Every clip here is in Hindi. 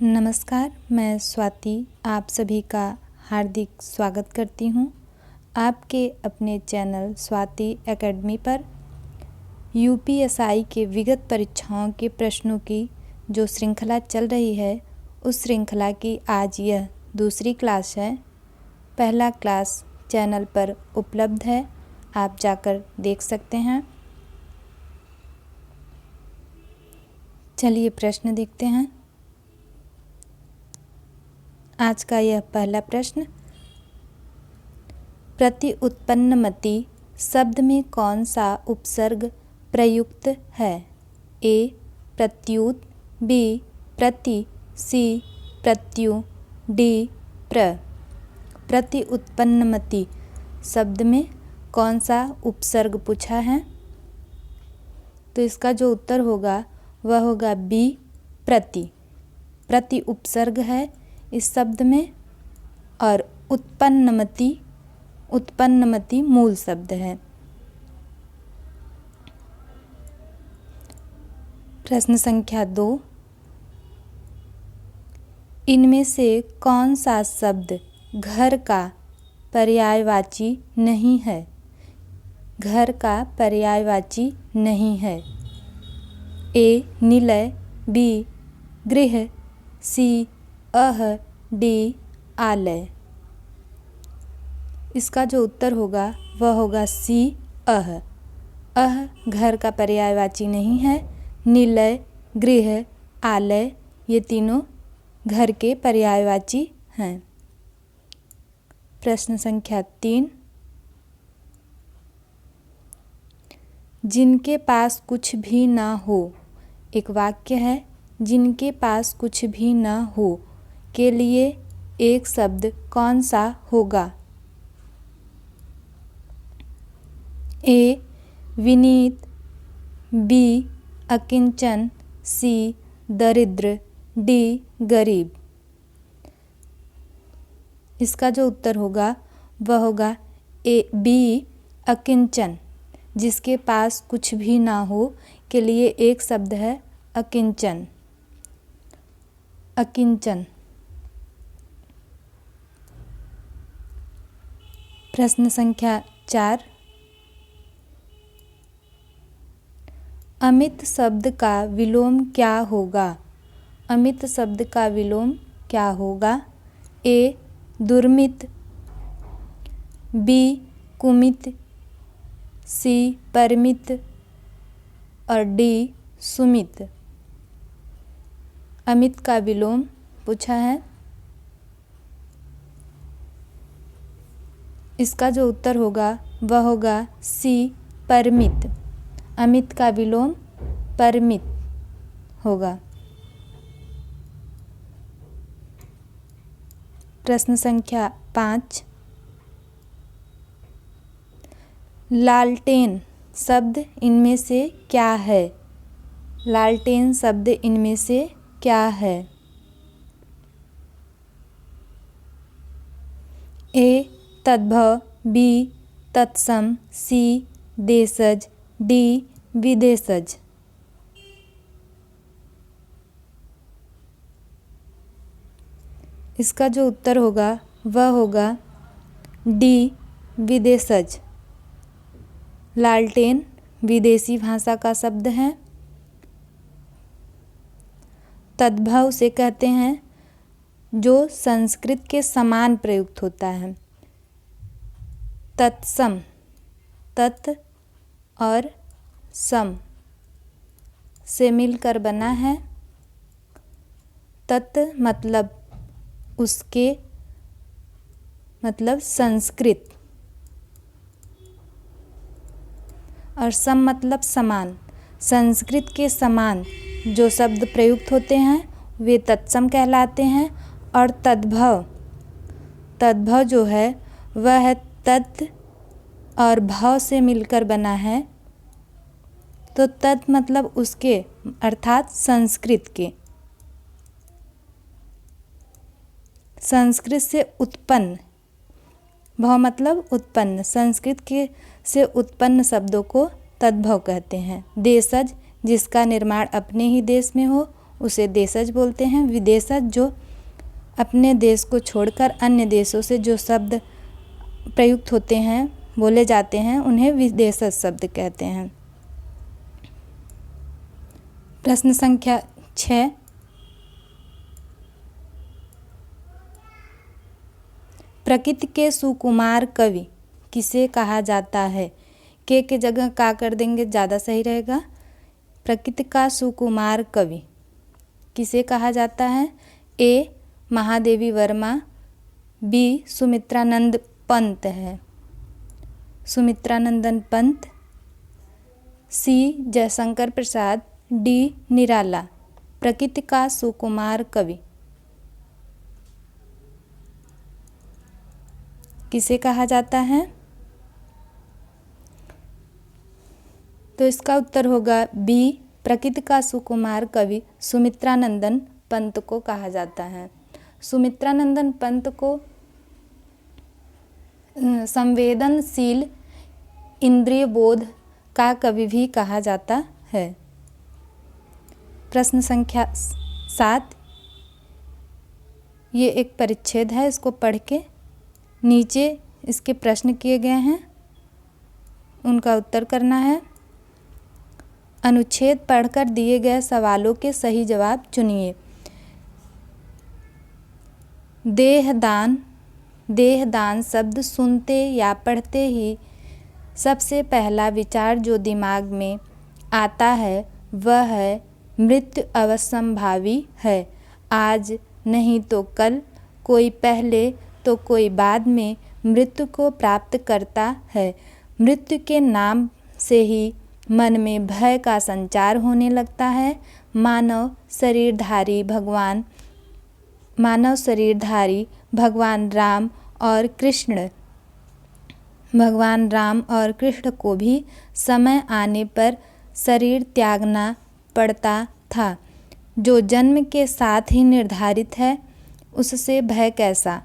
नमस्कार, मैं स्वाति आप सभी का हार्दिक स्वागत करती हूँ आपके अपने चैनल स्वाति एकेडमी पर। यूपीएसआई के विगत परीक्षाओं के प्रश्नों की जो श्रृंखला चल रही है, उस श्रृंखला की आज यह दूसरी क्लास है। पहला क्लास चैनल पर उपलब्ध है, आप जाकर देख सकते हैं। चलिए प्रश्न देखते हैं। आज का यह पहला प्रश्न, प्रति उत्पन्नमति शब्द में कौन सा उपसर्ग प्रयुक्त है? ए प्रत्युत, बी प्रति, सी प्रत्यु, डी प्र। प्रति उत्पन्नमति शब्द में कौन सा उपसर्ग पूछा है? तो इसका जो उत्तर होगा वह होगा बी प्रति। प्रति उपसर्ग है इस शब्द में और उत्पन्नमति मूल शब्द है। प्रश्न संख्या 2, इनमें से कौन सा शब्द घर का पर्यायवाची नहीं है? घर का पर्यायवाची नहीं है। ए निलय, बी गृह, सी अह, डी आलय। इसका जो उत्तर होगा वह होगा सी अह। अह घर का पर्यायवाची नहीं है। निलय, गृह, आलय ये तीनों घर के पर्यायवाची हैं। प्रश्न संख्या 3, जिनके पास कुछ भी ना हो। एक वाक्य है, जिनके पास कुछ भी ना हो के लिए एक शब्द कौन सा होगा? ए विनीत, बी अकिंचन, सी दरिद्र, डी गरीब। इसका जो उत्तर होगा वह होगा ए बी अकिंचन। जिसके पास कुछ भी ना हो के लिए एक शब्द है अकिंचन। अकिंचन। प्रश्न संख्या 4, अमित शब्द का विलोम क्या होगा? अमित शब्द का विलोम क्या होगा? ए दुर्मित, बी कुमित, सी परमित और डी सुमित। अमित का विलोम पूछा है। इसका जो उत्तर होगा वह होगा सी परमित। अमित का विलोम परमित होगा। प्रश्न संख्या 5, लालटेन शब्द इनमें से क्या है? लालटेन शब्द इनमें से क्या है? ए तद्भव, बी तत्सम, सी देशज, डी विदेशज। इसका जो उत्तर होगा वह होगा डी विदेशज। लालटेन विदेशी भाषा का शब्द है। तद्भव से कहते हैं जो संस्कृत के समान प्रयुक्त होता है। तत्सम, तत् और सम से मिलकर बना है। तत् मतलब उसके मतलब संस्कृत और सम मतलब समान। संस्कृत के समान जो शब्द प्रयुक्त होते हैं वे तत्सम कहलाते हैं। और तद्भव, तद्भव जो है वह है तत् और भव से मिलकर बना है। तो तत् मतलब उसके अर्थात संस्कृत के। संस्कृत से उत्पन्न, भव मतलब उत्पन्न, संस्कृत के से उत्पन्न शब्दों को तद्भव कहते हैं। देशज जिसका निर्माण अपने ही देश में हो उसे देशज बोलते हैं। विदेशज जो अपने देश को छोड़कर अन्य देशों से जो शब्द प्रयुक्त होते हैं, बोले जाते हैं, उन्हें विदेशज शब्द कहते हैं। प्रश्न संख्या 6, प्रकृति के सुकुमार कवि किसे कहा जाता है? के जगह का कर देंगे, ज़्यादा सही रहेगा। प्रकृति का सुकुमार कवि किसे कहा जाता है? ए महादेवी वर्मा, बी सुमित्रानंद पंत है, सुमित्रानंदन पंत, सी जयशंकर प्रसाद, डी निराला। प्रकृति का सुकुमार कवि किसे कहा जाता है? तो इसका उत्तर होगा बी, प्रकृति का सुकुमार कवि सुमित्रानंदन पंत को कहा जाता है। सुमित्रानंदन पंत को संवेदनशील इंद्रिय बोध का कवि भी कहा जाता है। प्रश्न संख्या 7, ये एक परिच्छेद है, इसको पढ़ के नीचे इसके प्रश्न किए गए हैं, उनका उत्तर करना है। अनुच्छेद पढ़कर दिए गए सवालों के सही जवाब चुनिए। देहदान, देहदान शब्द सुनते या पढ़ते ही सबसे पहला विचार जो दिमाग में आता है वह है मृत्यु अवश्यंभावी है। आज नहीं तो कल, कोई पहले तो कोई बाद में मृत्यु को प्राप्त करता है। मृत्यु के नाम से ही मन में भय का संचार होने लगता है। मानव शरीरधारी भगवान राम और कृष्ण को भी समय आने पर शरीर त्यागना पड़ता था। जो जन्म के साथ ही निर्धारित है, उससे भय कैसा?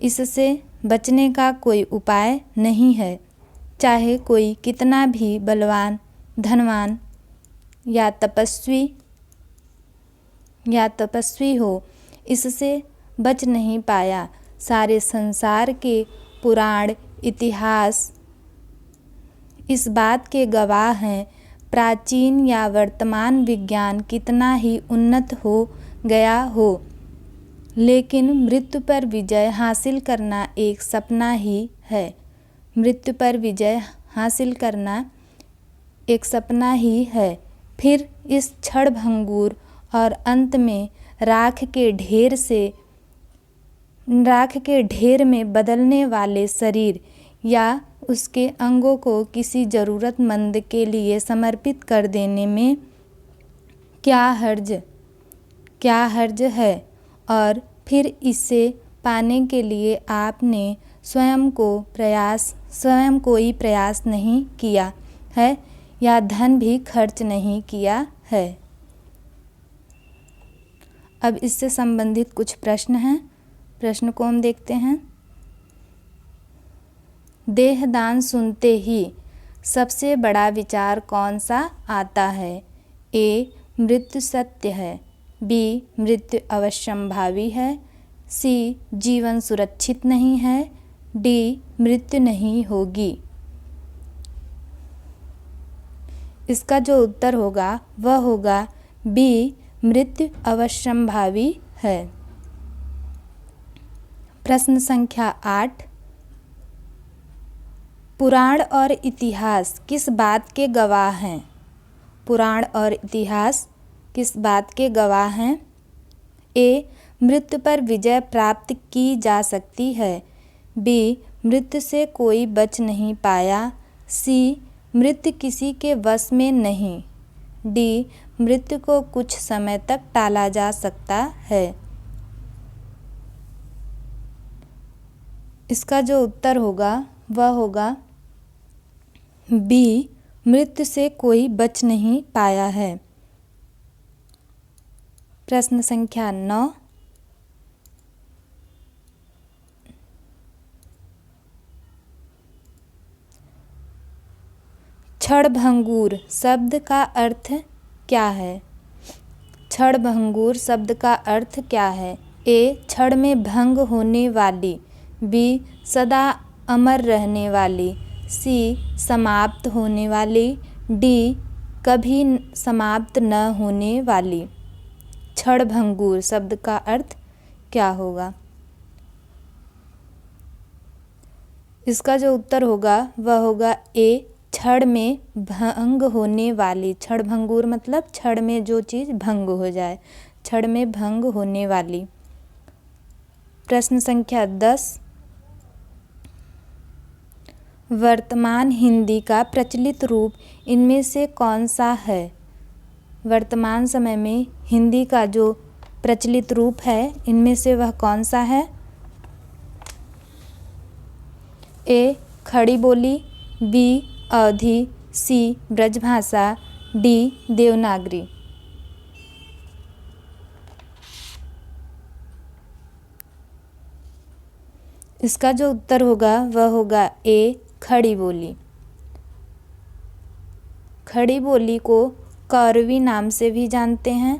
इससे बचने का कोई उपाय नहीं है। चाहे कोई कितना भी बलवान, धनवान या तपस्वी हो, इससे बच नहीं पाया। सारे संसार के पुराण इतिहास इस बात के गवाह हैं। प्राचीन या वर्तमान विज्ञान कितना ही उन्नत हो गया हो, लेकिन मृत्यु पर विजय हासिल करना एक सपना ही है। मृत्यु पर विजय हासिल करना एक सपना ही है। फिर इस क्षणभंगुर और अंत में राख के ढेर में बदलने वाले शरीर या उसके अंगों को किसी ज़रूरतमंद के लिए समर्पित कर देने में क्या हर्ज है? और फिर इसे पाने के लिए आपने स्वयं कोई प्रयास नहीं किया है या धन भी खर्च नहीं किया है। अब इससे संबंधित कुछ प्रश्न हैं, प्रश्न को हम देखते हैं। देहदान सुनते ही सबसे बड़ा विचार कौन सा आता है? ए मृत्यु सत्य है, बी मृत्यु अवश्यंभावी है, सी जीवन सुरक्षित नहीं है, डी मृत्यु नहीं होगी। इसका जो उत्तर होगा वह होगा बी मृत्यु अवश्यंभावी है। प्रश्न संख्या 8, पुराण और इतिहास किस बात के गवाह हैं? पुराण और इतिहास किस बात के गवाह हैं? ए मृत्यु पर विजय प्राप्त की जा सकती है, बी मृत्यु से कोई बच नहीं पाया, सी मृत्यु किसी के वश में नहीं, डी मृत्यु को कुछ समय तक टाला जा सकता है। इसका जो उत्तर होगा वह होगा बी मृत्यु से कोई बच नहीं पाया है। प्रश्न संख्या 9, क्षणभंगुर शब्द का अर्थ क्या है? क्षणभंगुर शब्द का अर्थ क्या है? ए क्षण में भंग होने वाली, बी सदा अमर रहने वाली, सी समाप्त होने वाली, डी कभी समाप्त न होने वाली। क्षणभंगुर शब्द का अर्थ क्या होगा? इसका जो उत्तर होगा वह होगा ए क्षण में भंग होने वाली। क्षणभंगुर मतलब क्षण में जो चीज़ भंग हो जाए, क्षण में भंग होने वाली। प्रश्न संख्या 10, वर्तमान हिंदी का प्रचलित रूप इनमें से कौन सा है? वर्तमान समय में हिंदी का जो प्रचलित रूप है इनमें से वह कौन सा है? ए खड़ी बोली, बी अवधी, सी ब्रजभाषा, डी देवनागरी। इसका जो उत्तर होगा वह होगा ए खड़ी बोली। खड़ी बोली को कौरवी नाम से भी जानते हैं।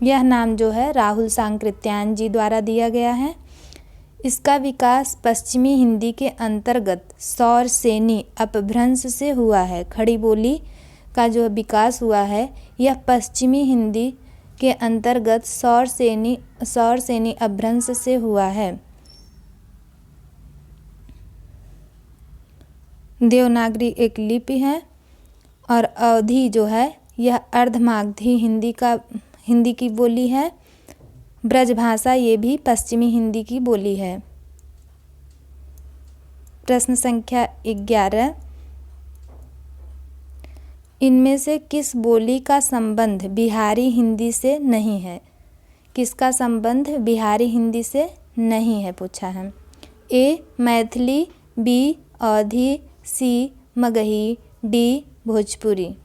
यह नाम जो है राहुल सांकृत्यायन जी द्वारा दिया गया है। इसका विकास पश्चिमी हिंदी के अंतर्गत सौर सेनी अपभ्रंश से हुआ है। खड़ी बोली का जो विकास हुआ है यह पश्चिमी हिंदी के अंतर्गत सौर सेनी अपभ्रंश से हुआ है। देवनागरी एक लिपि है और अवधी जो है यह अर्धमागधी हिंदी की बोली है। ब्रजभाषा ये भी पश्चिमी हिंदी की बोली है। प्रश्न संख्या 11, इनमें से किस बोली का संबंध बिहारी हिंदी से नहीं है? किसका संबंध बिहारी हिंदी से नहीं है पूछा है। ए मैथिली, बी अवधी, सी मगही, डी भोजपुरी।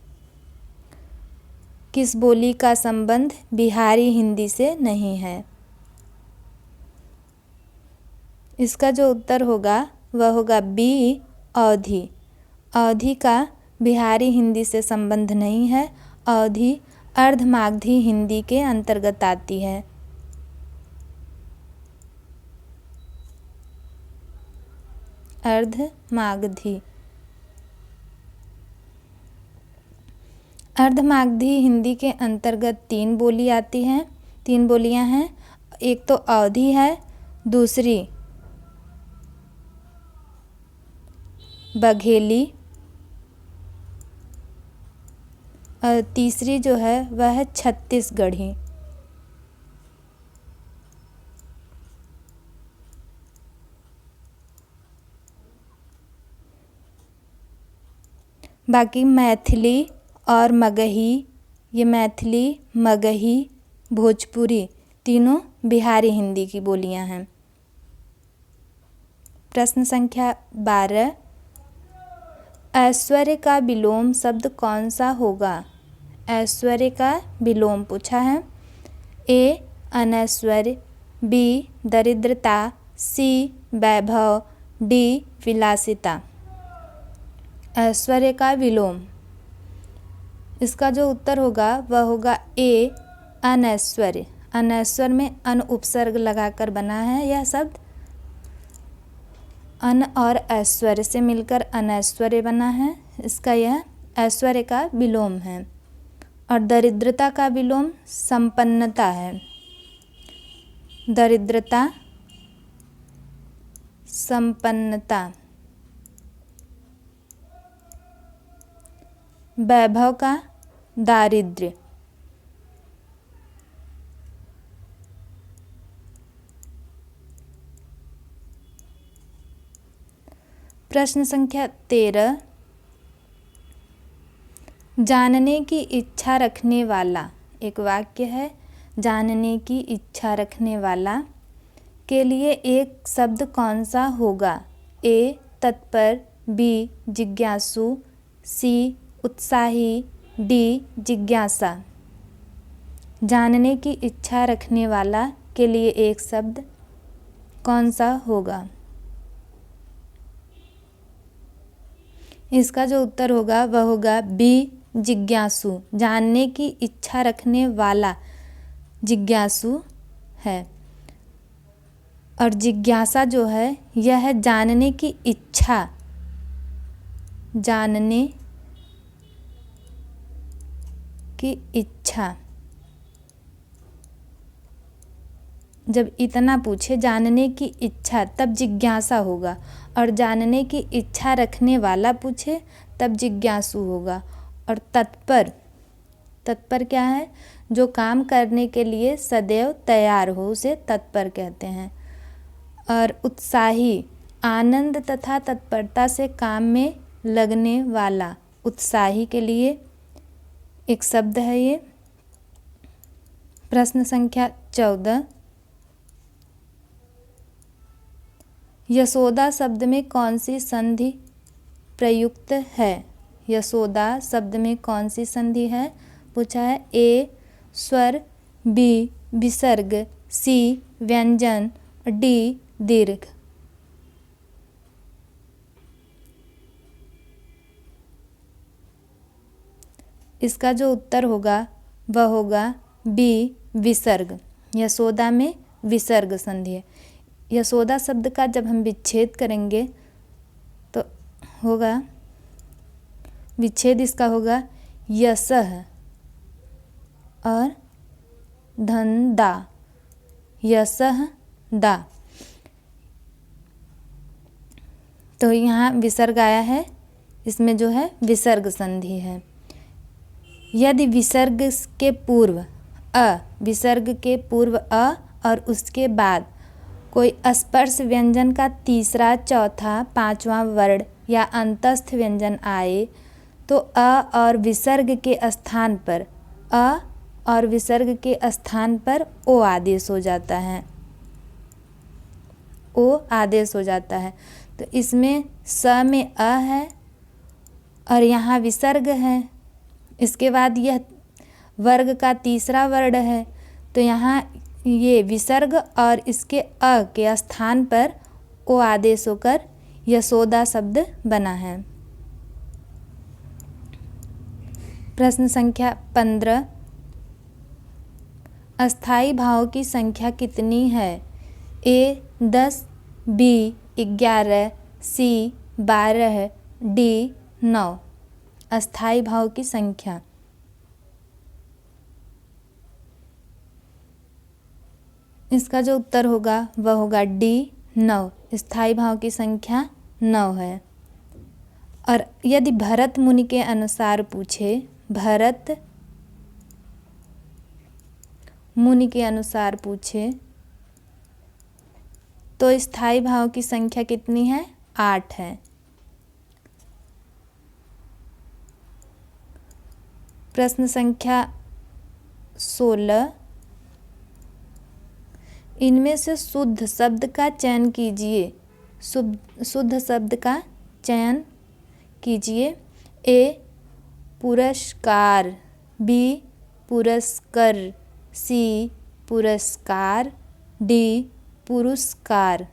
किस बोली का संबंध बिहारी हिंदी से नहीं है? इसका जो उत्तर होगा वह होगा बी अवधी। अवधी का बिहारी हिंदी से संबंध नहीं है। अवधी अर्धमागधी हिंदी के अंतर्गत आती है। अर्धमागधी हिंदी के अंतर्गत 3 बोली आती हैं, 3 बोलियां हैं। एक तो अवधी है, दूसरी बघेली और तीसरी जो है वह है छत्तीसगढ़ी। बाकी मैथिली और मगही, ये मैथिली, मगही, भोजपुरी तीनों बिहारी हिंदी की बोलियां हैं। प्रश्न संख्या 12, ऐश्वर्य का विलोम शब्द कौन सा होगा? ऐश्वर्य का विलोम पूछा है। ए अनैश्वर्य, बी दरिद्रता, सी वैभव, डी विलासिता। ऐश्वर्य का विलोम, इसका जो उत्तर होगा वह होगा ए अनैश्वर्य। अनैश्वर्य में अन उपसर्ग लगाकर बना है यह शब्द। अन और ऐश्वर्य से मिलकर अनैश्वर्य बना है। इसका यह ऐश्वर्य का विलोम है। और दरिद्रता का विलोम संपन्नता है। दरिद्रता, संपन्नता। वैभव का दारिद्र्य। प्रश्न संख्या 13, जानने की इच्छा रखने वाला, एक वाक्य है, जानने की इच्छा रखने वाला के लिए एक शब्द कौन सा होगा? ए तत्पर, बी जिज्ञासु, सी उत्साही, डी जिज्ञासा। जानने की इच्छा रखने वाला के लिए एक शब्द कौन सा होगा? इसका जो उत्तर होगा वह होगा बी जिज्ञासु, जानने की इच्छा रखने वाला जिज्ञासु है। और जिज्ञासा जो है यह है जानने की इच्छा, जानने की इच्छा। जब इतना पूछे जानने की इच्छा तब जिज्ञासा होगा, और जानने की इच्छा रखने वाला पूछे तब जिज्ञासु होगा। और तत्पर, तत्पर क्या है? जो काम करने के लिए सदैव तैयार हो उसे तत्पर कहते हैं। और उत्साही, आनंद तथा तत्परता से काम में लगने वाला, उत्साही के लिए एक शब्द है ये। प्रश्न संख्या 14, यशोदा शब्द में कौन सी संधि प्रयुक्त है? यशोदा शब्द में कौन सी संधि है पूछा है। ए स्वर, बी विसर्ग, सी व्यंजन, डी दीर्घ। इसका जो उत्तर होगा वह होगा बी विसर्ग। यशोदा में विसर्ग संधि है। यशोदा शब्द का जब हम विच्छेद करेंगे तो होगा, विच्छेद इसका होगा यशः और धन दा, यशः दा। तो यहाँ विसर्ग आया है, इसमें जो है विसर्ग संधि है। यदि विसर्ग के पूर्व विसर्ग के पूर्व और उसके बाद कोई स्पर्श व्यंजन का तीसरा, चौथा, पांचवा वर्ण या अंतस्थ व्यंजन आए तो और विसर्ग के स्थान पर और विसर्ग के स्थान पर ओ आदेश हो जाता है। ओ आदेश हो जाता है। तो इसमें स में अ है और यहाँ विसर्ग है। इसके बाद यह वर्ग का तीसरा वर्ण है, तो यहाँ ये विसर्ग और इसके अ के स्थान पर ओ आदेश होकर यशोदा शब्द बना है। प्रश्न संख्या 15, अस्थाई भाव की संख्या कितनी है? ए 10, बी 11, सी 12, डी 9। अस्थाई भाव की संख्या। इसका जो उत्तर होगा वह होगा डी 9। स्थाई भाव की संख्या 9 है। और यदि भरत मुनि के अनुसार पूछे, भरत मुनि के अनुसार पूछे तो स्थाई भाव की संख्या कितनी है? 8 है। प्रश्न संख्या 16, इनमें से शुद्ध शब्द का चयन कीजिए। शुद्ध शब्द का चयन कीजिए। ए पुरस्कार, बी पुरस्कर, सी पुरस्कार, डी पुरस्कार।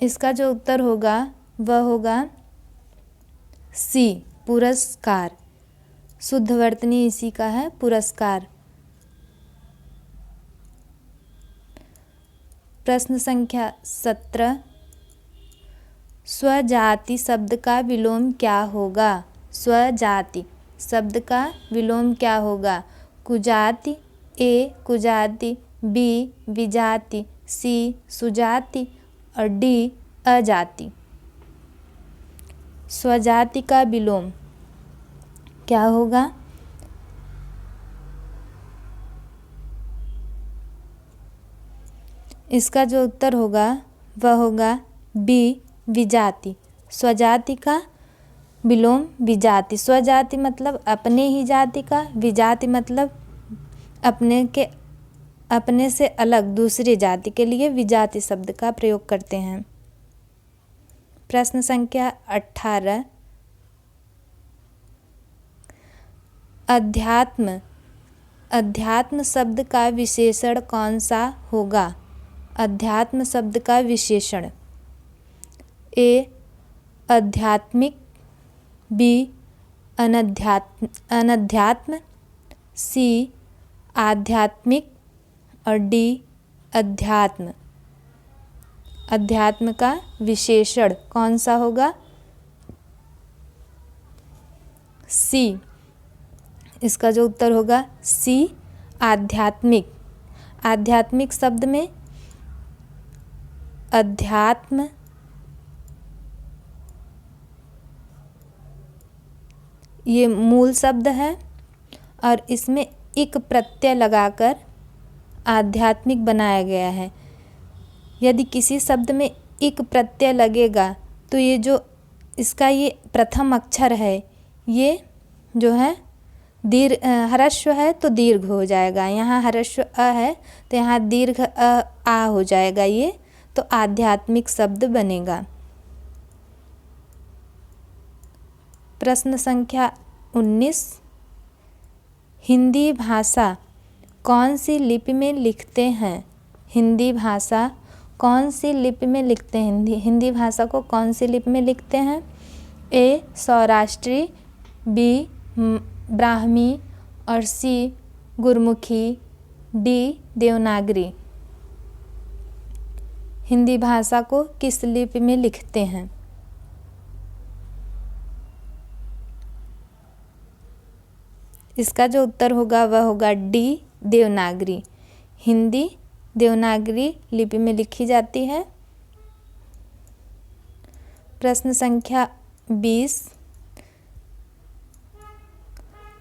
इसका जो उत्तर होगा वह होगा सी पुरस्कार। शुद्ध वर्तनी इसी का है, पुरस्कार। प्रश्न संख्या 17, स्वजाति शब्द का विलोम क्या होगा? स्वजाति शब्द का विलोम क्या होगा? कुजाति, ए कुजाति, बी विजाति, सी सुजाति और डी अजाति। स्वजाति का विलोम क्या होगा? इसका जो उत्तर होगा वह होगा बी विजाति। स्वजाति का विलोम विजाति। स्वजाति मतलब अपने ही जाति का, विजाति मतलब अपने से अलग दूसरी जाति के लिए विजाति शब्द का प्रयोग करते हैं। प्रश्न संख्या 18, अध्यात्म शब्द का विशेषण कौन सा होगा? अध्यात्म शब्द का विशेषण। ए आध्यात्मिक, बी अनध्यात्म, सी आध्यात्मिक और डी अध्यात्म। अध्यात्म का विशेषण कौन सा होगा? सी। इसका जो उत्तर होगा सी आध्यात्मिक। आध्यात्मिक शब्द में अध्यात्म ये मूल शब्द है और इसमें इक प्रत्यय लगाकर आध्यात्मिक बनाया गया है। यदि किसी शब्द में इक प्रत्यय लगेगा तो ये जो इसका ये प्रथम अक्षर है ये जो है ह्रस्व है तो दीर्घ हो जाएगा। यहाँ ह्रस्व अ है तो यहाँ दीर्घ आ हो जाएगा, ये तो आध्यात्मिक शब्द बनेगा। प्रश्न संख्या 19, हिंदी भाषा कौन सी लिपि में लिखते हैं? हिंदी भाषा कौन सी लिपि में लिखते हैं? हिंदी भाषा को कौन सी लिपि में लिखते हैं? ए सौराष्ट्री, बी ब्राह्मी और सी गुरमुखी, डी देवनागरी। हिंदी भाषा को किस लिपि में लिखते हैं? इसका जो उत्तर होगा वह होगा डी देवनागरी। हिंदी देवनागरी लिपि में लिखी जाती है। प्रश्न संख्या 20,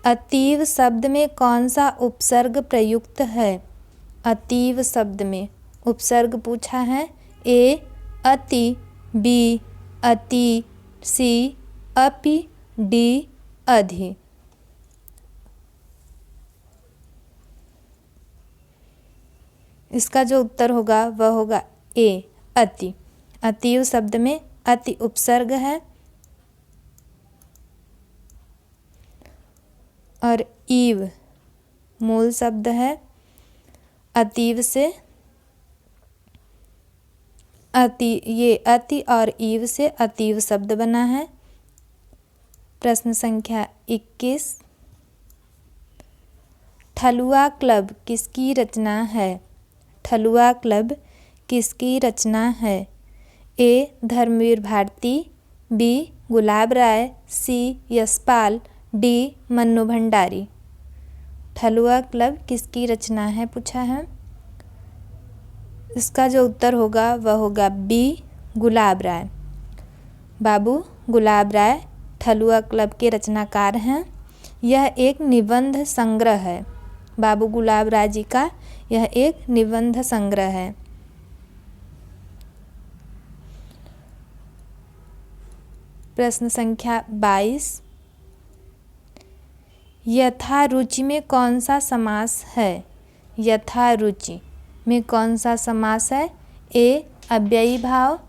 अतीव शब्द में कौन सा उपसर्ग प्रयुक्त है? अतीव शब्द में उपसर्ग पूछा है। ए अति, बी अति, सी अपि, डी अधि। इसका जो उत्तर होगा वह होगा ए अति। अतीव शब्द में अति उपसर्ग है और ईव मूल शब्द है। अतीव से ये अति और ईव से अतीव शब्द बना है। प्रश्न संख्या 21, ठलुआ क्लब किसकी रचना है? ठलुआ क्लब किसकी रचना है? ए धर्मवीर भारती, बी गुलाब राय, सी यशपाल, डी मन्नू भंडारी। ठलुआ क्लब किसकी रचना है पूछा है। इसका जो उत्तर होगा वह होगा बी गुलाब राय। बाबू गुलाब राय ठलुआ क्लब के रचनाकार हैं। यह एक निबंध संग्रह है। बाबू गुलाब राय जी का यह एक निबंध संग्रह है। प्रश्न संख्या 22, यथारुचि में कौन सा समास है? यथारुचि में कौन सा समास है? ए अव्ययी भाव,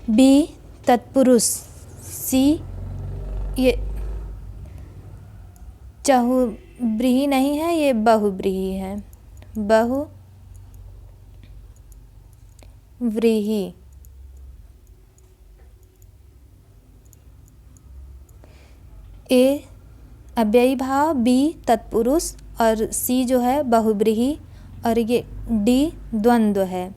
बी तत्पुरुष, सी ये चहुव्रीहि नहीं है, ये बहुव्रीहि है। बहुव्रीहि। ए अव्ययी भाव, बी तत्पुरुष और सी जो है बहुव्रीहि और ये डी द्वंद्व है।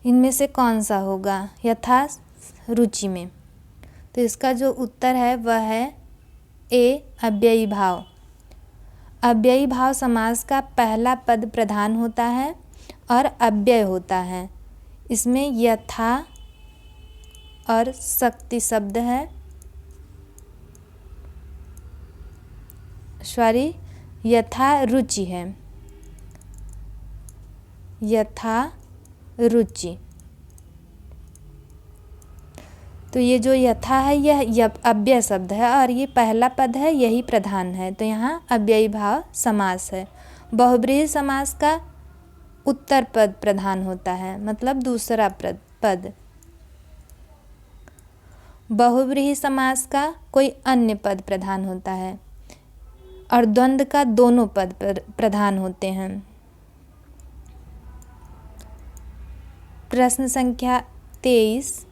इनमें से कौन सा होगा यथा रुचि में? तो इसका जो उत्तर है वह है ए अव्ययी भाव। अव्ययी भाव समास का पहला पद प्रधान होता है और अव्यय होता है। इसमें यथा और शक्ति शब्द है, सॉरी यथा रुचि है। यथा रुचि। तो ये जो यथा है यह अव्यय शब्द है और ये पहला पद है, यही प्रधान है, तो यहाँ अव्ययी भाव समास है। बहुब्रीहि समास का उत्तर पद प्रधान होता है, मतलब दूसरा पद। बहुब्रीहि समास का कोई अन्य पद प्रधान होता है और द्वंद्व का दोनों पद प्रधान होते हैं। प्रश्न संख्या 23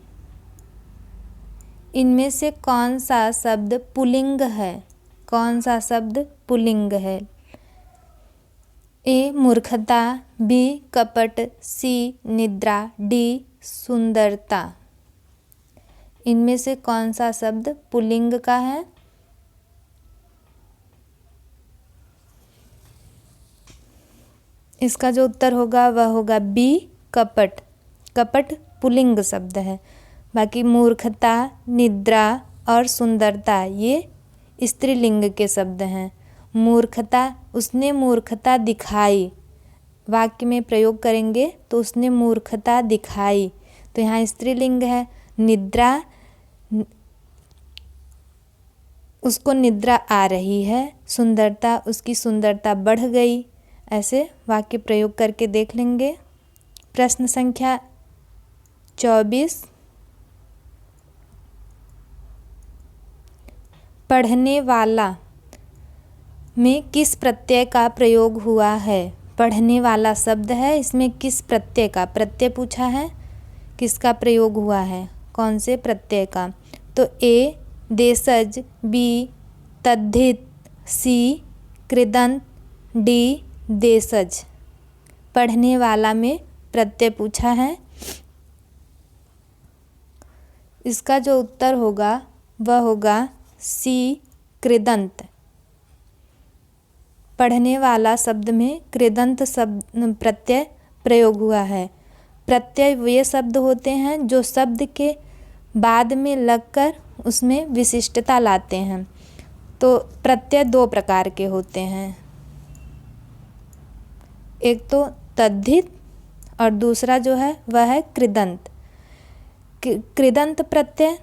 इनमें से कौन सा शब्द पुल्लिंग है? कौन सा शब्द पुल्लिंग है? ए मूर्खता, बी कपट, सी निद्रा, डी सुंदरता। इनमें से कौन सा शब्द पुल्लिंग का है? इसका जो उत्तर होगा वह होगा बी कपट। कपट पुल्लिंग शब्द है। बाकी मूर्खता, निद्रा और सुंदरता ये स्त्रीलिंग के शब्द हैं। मूर्खता, उसने मूर्खता दिखाई, वाक्य में प्रयोग करेंगे तो उसने मूर्खता दिखाई, तो यहाँ स्त्रीलिंग है। निद्रा, उसको निद्रा आ रही है। सुंदरता, उसकी सुंदरता बढ़ गई। ऐसे वाक्य प्रयोग करके देख लेंगे। प्रश्न संख्या 24 पढ़ने वाला में किस प्रत्यय का प्रयोग हुआ है? पढ़ने वाला शब्द है, इसमें किस प्रत्यय का? प्रत्यय पूछा है, किसका प्रयोग हुआ है? कौन से प्रत्यय का? तो ए देशज, बी तद्धित, सी कृदंत, डी देशज। पढ़ने वाला में प्रत्यय पूछा है। इसका जो उत्तर होगा वह होगा सी कृदंत। पढ़ने वाला शब्द में कृदंत शब्द प्रत्यय प्रयोग हुआ है। प्रत्यय वे शब्द होते हैं जो शब्द के बाद में लगकर उसमें विशिष्टता लाते हैं। तो प्रत्यय दो प्रकार के होते हैं, एक तो तद्धित और दूसरा जो है वह है कृदंत। कृदंत प्रत्यय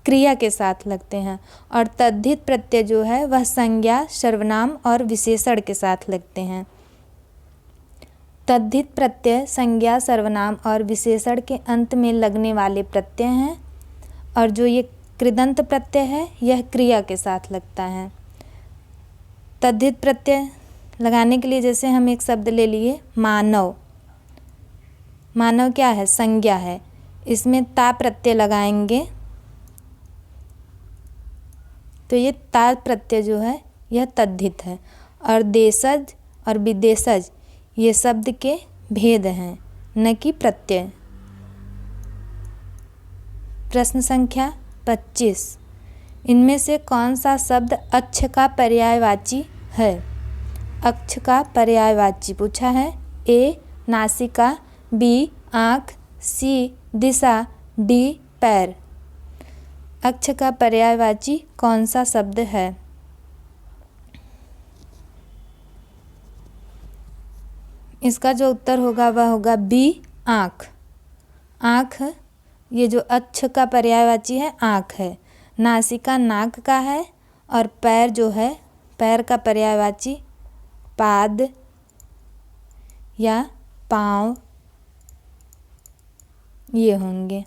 क्रिया के साथ लगते हैं और तद्धित प्रत्यय जो है वह संज्ञा, सर्वनाम और विशेषण के साथ लगते हैं। तद्धित प्रत्यय संज्ञा, सर्वनाम और विशेषण के अंत में लगने वाले प्रत्यय हैं और जो ये कृदंत प्रत्यय है यह क्रिया के साथ लगता है। तद्धित प्रत्यय लगाने के लिए जैसे हम एक शब्द ले लिए मानव। मानव क्या है? संज्ञा है। इसमें ता प्रत्यय लगाएंगे तो ये ता प्रत्यय जो है यह तद्धित है। और देशज और विदेशज ये शब्द के भेद हैं, न कि प्रत्यय। प्रश्न संख्या 25 इनमें से कौन सा शब्द अक्ष का पर्यायवाची है? अक्ष का पर्यायवाची पूछा है। ए नासिका, बी आँख, सी दिशा, डी पैर। अक्ष का पर्यायवाची कौन सा शब्द है? इसका जो उत्तर होगा वह होगा बी आँख। आँख ये जो अक्ष का पर्यायवाची है आँख है। नासिका नाक का है और पैर जो है पैर का पर्यायवाची पाद या पाँव ये होंगे।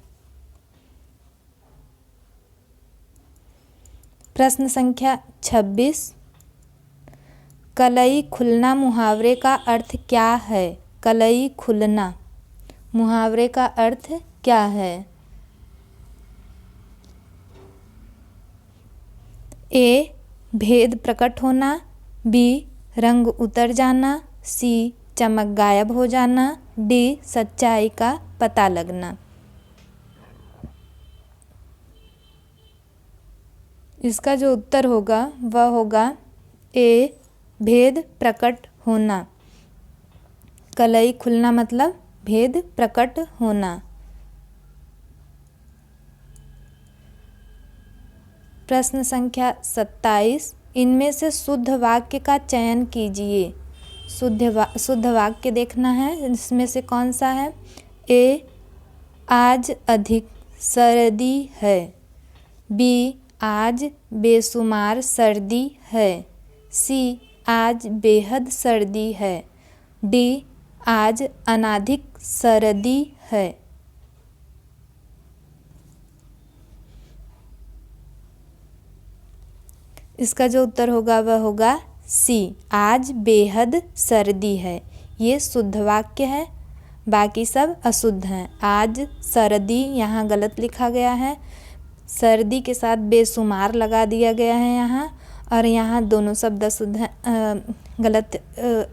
प्रश्न संख्या 26 कलई खुलना मुहावरे का अर्थ क्या है? कलई खुलना मुहावरे का अर्थ क्या है? ए भेद प्रकट होना, बी रंग उतर जाना, सी चमक गायब हो जाना, डी सच्चाई का पता लगना। इसका जो उत्तर होगा वह होगा ए भेद प्रकट होना। कलई खुलना मतलब भेद प्रकट होना। प्रश्न संख्या 27 इनमें से शुद्ध वाक्य का चयन कीजिए। शुद्ध वाक्य देखना है, इसमें से कौन सा है? ए आज अधिक सर्दी है, बी आज बेशुमार सर्दी है, सी आज बेहद सर्दी है, डी आज अनाधिक सर्दी है। इसका जो उत्तर होगा वह होगा सी आज बेहद सर्दी है। ये शुद्ध वाक्य है बाकी सब अशुद्ध हैं। आज सर्दी यहाँ गलत लिखा गया है, सर्दी के साथ बेशुमार लगा दिया गया है यहाँ, और यहाँ दोनों शब्द अशुद्ध हैं, गलत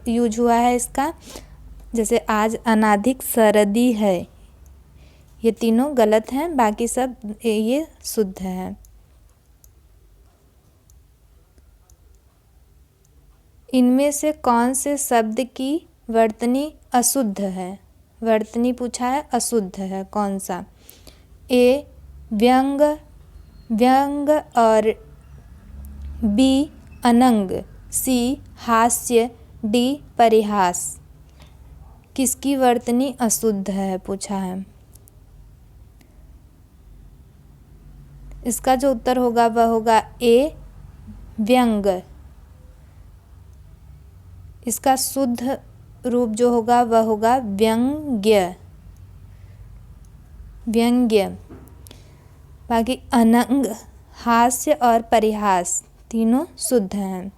यूज हुआ है इसका। जैसे आज अनाधिक सर्दी है, ये तीनों गलत हैं, बाकी सब ये शुद्ध है। इनमें से कौन से शब्द की वर्तनी अशुद्ध है? वर्तनी पूछा है, अशुद्ध है कौन सा? ए व्यंग, व्यंग और बी अनंग, सी हास्य, डी परिहास। किसकी वर्तनी अशुद्ध है पूछा है। इसका जो उत्तर होगा वह होगा ए व्यंग। इसका शुद्ध रूप जो होगा वह होगा व्यंग्य, व्यंग्य। बाकी अनंग, हास्य और परिहास तीनों शुद्ध हैं।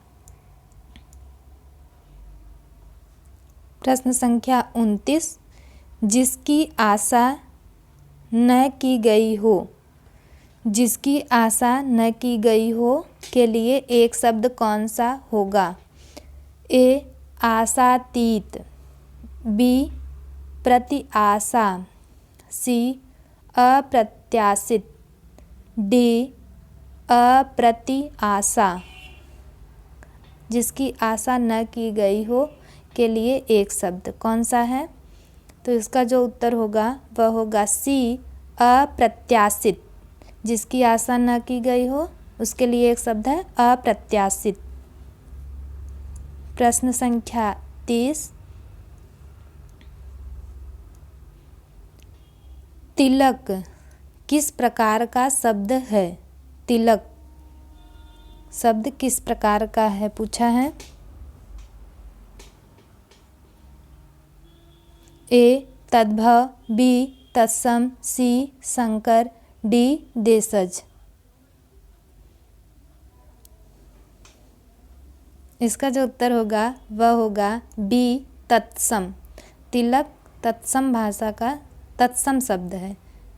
प्रश्न संख्या 29, जिसकी आशा न की गई हो, जिसकी आशा न की गई हो के लिए एक शब्द कौन सा होगा? ए आशातीत, बी प्रति आशा, सी अप्रत्याशित, डी अप्रति आशा। जिसकी आशा न की गई हो के लिए एक शब्द कौन सा है? तो इसका जो उत्तर होगा वह होगा सी अप्रत्याशित। जिसकी आशा न की गई हो उसके लिए एक शब्द है अप्रत्याशित। प्रश्न संख्या 30, तिलक किस प्रकार का शब्द है? तिलक शब्द किस प्रकार का है पूछा है। ए तद्भव, बी तत्सम, सी संकर, डी देशज। इसका जो उत्तर होगा वह होगा बी तत्सम। तिलक तत्सम भाषा का तत्सम शब्द है।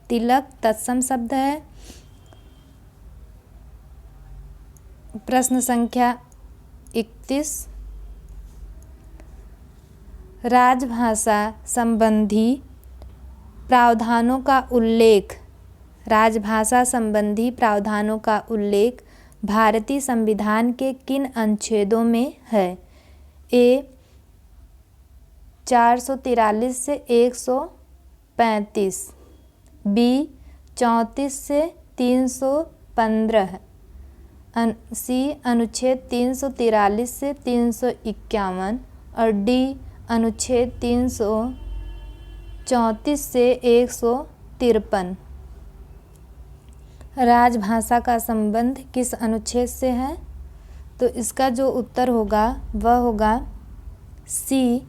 तिलक तत्सम शब्द है। प्रश्न संख्या 31, राजभाषा संबंधी प्रावधानों का उल्लेख, राजभाषा संबंधी प्रावधानों का उल्लेख भारतीय संविधान के किन अनुच्छेदों में है? ए 443 से 135, बी 34 से 315, सी अनुच्छेद 343 से 351 और डी अनुच्छेद 334 से 153। राजभाषा का संबंध किस अनुच्छेद से है? तो इसका जो उत्तर होगा वह होगा सी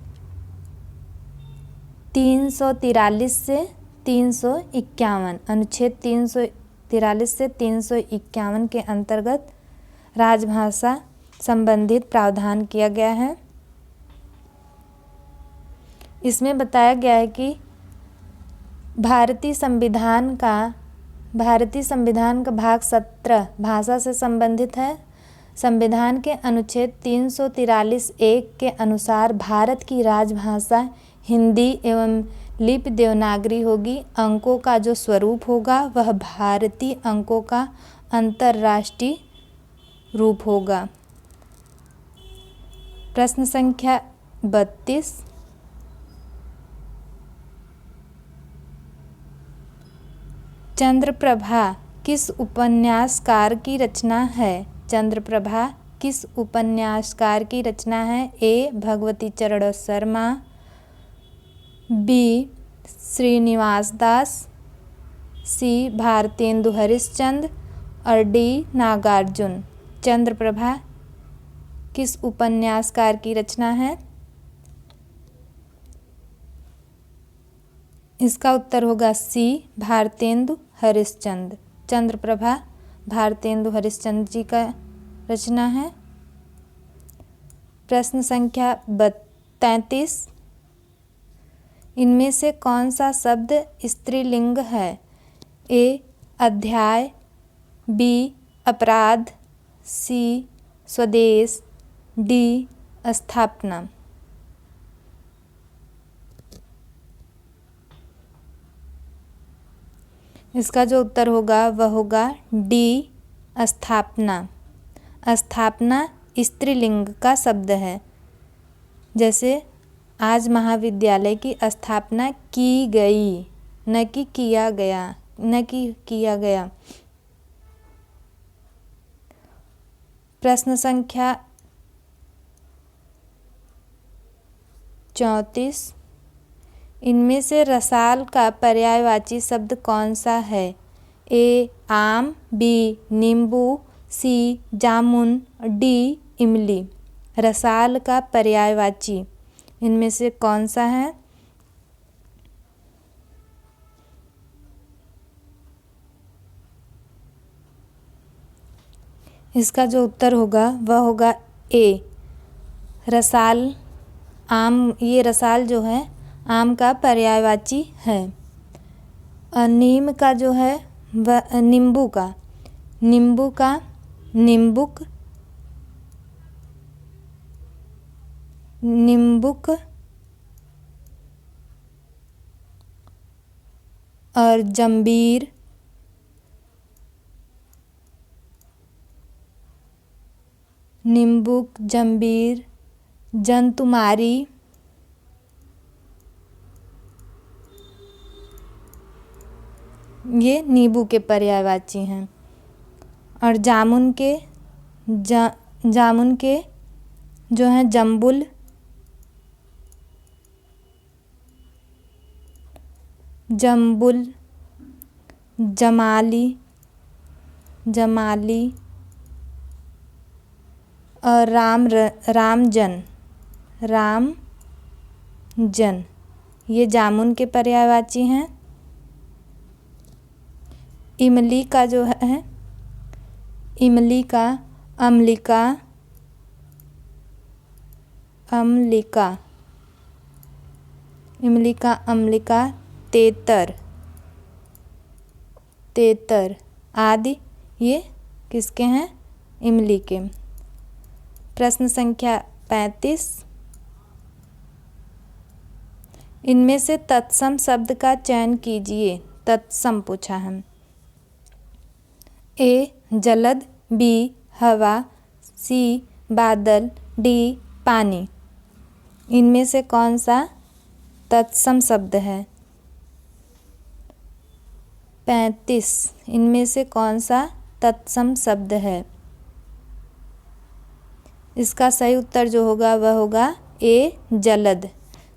343 से 351। अनुच्छेद 343 से 351 के अंतर्गत राजभाषा संबंधित प्रावधान किया गया है। इसमें बताया गया है कि भारतीय संविधान का भाग 17 भाषा से संबंधित है। संविधान के अनुच्छेद 343(1) के अनुसार भारत की राजभाषा हिंदी एवं लिपि देवनागरी होगी। अंकों का जो स्वरूप होगा वह भारतीय अंकों का अंतर्राष्ट्रीय रूप होगा। प्रश्न संख्या 32, चंद्रप्रभा किस उपन्यासकार की रचना है? चंद्रप्रभा किस उपन्यासकार की रचना है? ए भगवती चरण शर्मा, बी श्रीनिवास दास, सी भारतेंदु हरिश्चंद्र और डी नागार्जुन। चंद्रप्रभा किस उपन्यासकार की रचना है? इसका उत्तर होगा सी भारतेंदु हरिश्चंद्र। चंद्रप्रभा भारतेंदु हरिश्चंद्र जी का रचना है। प्रश्न संख्या 33, इनमें से कौन सा शब्द स्त्रीलिंग है? ए अध्याय, बी अपराध, सी स्वदेश, डी स्थापना। इसका जो उत्तर होगा वह होगा डी स्थापना। स्थापना स्त्रीलिंग का शब्द है। जैसे आज महाविद्यालय की स्थापना की गई, न कि किया गया, न कि किया गया। प्रश्न संख्या 34। इनमें से रसाल का पर्यायवाची शब्द कौन सा है? ए आम, बी नींबू, सी जामुन, डी इमली। रसाल का पर्यायवाची इनमें से कौन सा है? इसका जो उत्तर होगा वह होगा ए रसाल। आम, ये रसाल जो है आम का पर्यायवाची है। नीम का जो है वह नींबू का, नींबू का नींबुक, नींबुक और जंबीर, नींबुक, जंबीर, जंतुमारी, ये नींबू के पर्यायवाची हैं। और जामुन के जामुन के जो हैं जम्बुल, जम्बुल, जमाली, जमाली और रामजन, रामजन, ये जामुन के पर्यायवाची हैं। इमली का जो है, इमली का अम्लिका, अम्लिका, इमली का अम्लिका, तेतर, तेतर आदि ये किसके हैं? इमली के। प्रश्न संख्या 35। इनमें से तत्सम शब्द का चयन कीजिए। तत्सम पूछा है। ए जलद, बी हवा, सी बादल, डी पानी। इनमें से कौन सा तत्सम शब्द है? 35। इनमें से कौन सा तत्सम शब्द है? इसका सही उत्तर जो होगा वह होगा ए जलद।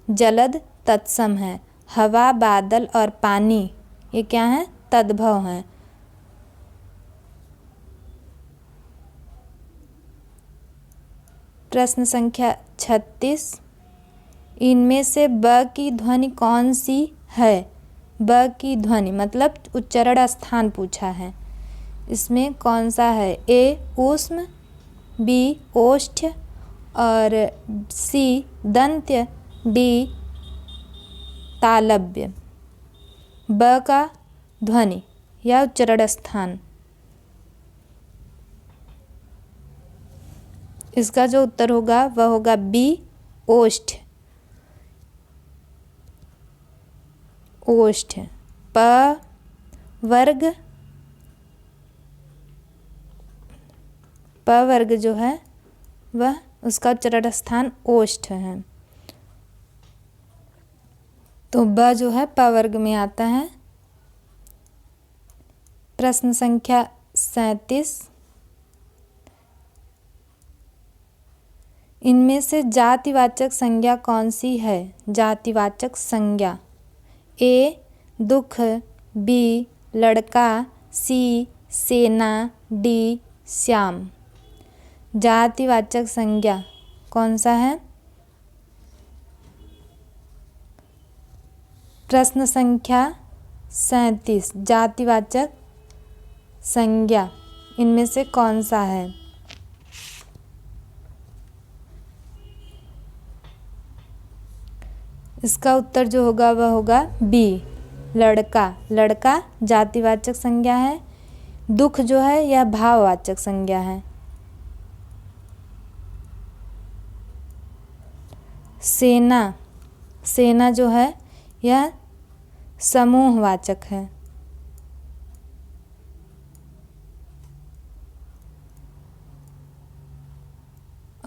जलद तत्सम है। हवा, बादल और पानी ये क्या है? तद्भव हैं। प्रश्न संख्या 36। इनमें से ब की ध्वनि कौन सी है? ब की ध्वनि मतलब उच्चारण स्थान पूछा है। इसमें कौन सा है? ए ऊष्म, बी ओष्ठ और सी दंत्य, डी तालव्य। ब का ध्वनि या उच्चारण स्थान, इसका जो उत्तर होगा वह होगा बी ओष्ठ। ओष्ठ। प वर्ग, प वर्ग जो है वह उसका उच्चारण स्थान ओष्ठ है। तो ब जो है प वर्ग में आता है। प्रश्न संख्या 37। इनमें से जातिवाचक संज्ञा कौन सी है? जातिवाचक संज्ञा। ए दुख, बी लड़का, सी सेना, डी श्याम। जातिवाचक संज्ञा कौन सा है? प्रश्न संख्या 37। जातिवाचक संज्ञा इनमें से कौन सा है? इसका उत्तर जो होगा वह होगा बी, लड़का। लड़का जातिवाचक संज्ञा है। दुख जो है यह भाववाचक संज्ञा है। सेना, सेना जो है यह समूहवाचक है।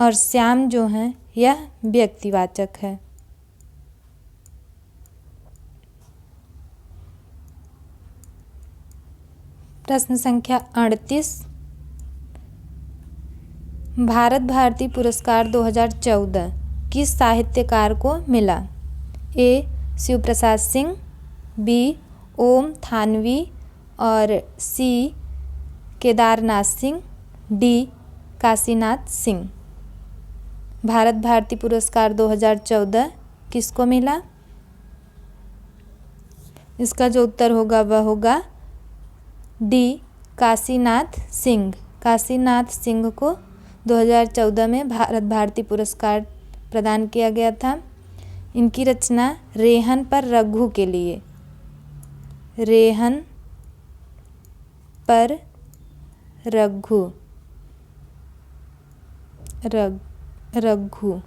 और श्याम जो है यह व्यक्तिवाचक है। प्रश्न संख्या 38, भारत भारती पुरस्कार 2014 किस साहित्यकार को मिला? ए. शिव प्रसाद सिंह, बी. ओम थानवी और सी. केदारनाथ सिंह, डी. काशीनाथ सिंह। भारत भारती पुरस्कार 2014 किसको मिला? इसका जो उत्तर होगा वह होगा डी, काशीनाथ सिंह। काशीनाथ सिंह को 2014 में भारत भारती पुरस्कार प्रदान किया गया था। इनकी रचना रेहन पर रघु के लिए, रेहन पर रघु, रघु,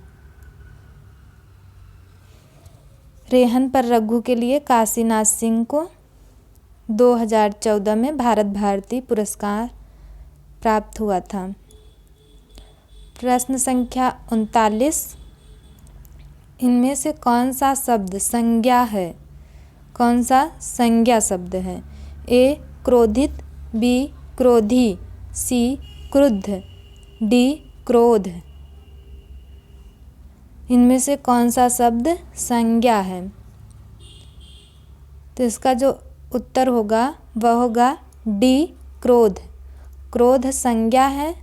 रेहन पर रघु के लिए काशीनाथ सिंह को 2014 में भारत भारती पुरस्कार प्राप्त हुआ था। प्रश्न संख्या 39, इनमें से कौन सा शब्द संज्ञा है? कौन सा संज्ञा शब्द है? ए. क्रोधित, बी. क्रोधी, सी. क्रुद्ध, डी. क्रोध। इनमें से कौन सा शब्द संज्ञा है? तो इसका जो उत्तर होगा वह होगा डी, क्रोध। क्रोध संज्ञा है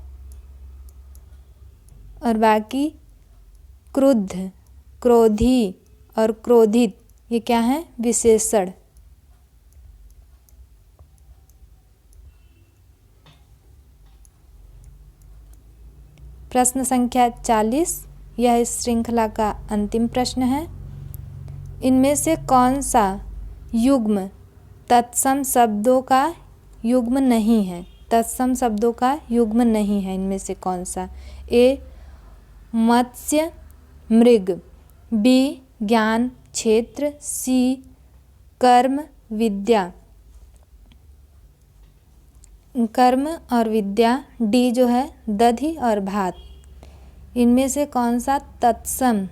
और बाकी क्रुद्ध, क्रोधी और क्रोधित ये क्या है? विशेषण। प्रश्न संख्या 40, यह इस श्रृंखला का अंतिम प्रश्न है। इनमें से कौन सा युग्म तत्सम शब्दों का युग्म नहीं है? तत्सम शब्दों का युग्म नहीं है इनमें से कौन सा? ए. मत्स्य मृग, बी. ज्ञान क्षेत्र, सी. कर्म विद्या, कर्म और विद्या, डी जो है दधि और भात। इनमें से कौन सा तत्सम,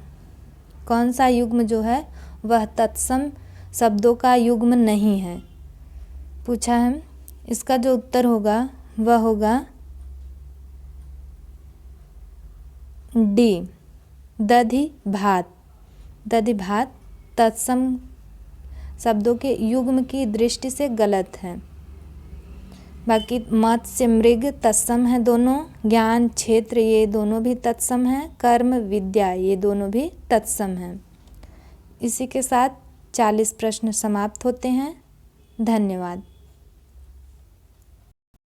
कौन सा युग्म जो है वह तत्सम शब्दों का युग्म नहीं है पूछा है। इसका जो उत्तर होगा वह होगा डी, दधि भात। दधि भात तत्सम शब्दों के युग्म की दृष्टि से गलत है। बाकी मत्स्य मृग तत्सम है दोनों, ज्ञान क्षेत्र ये दोनों भी तत्सम हैं, कर्म विद्या ये दोनों भी तत्सम हैं। इसी के साथ 40 प्रश्न समाप्त होते हैं। धन्यवाद।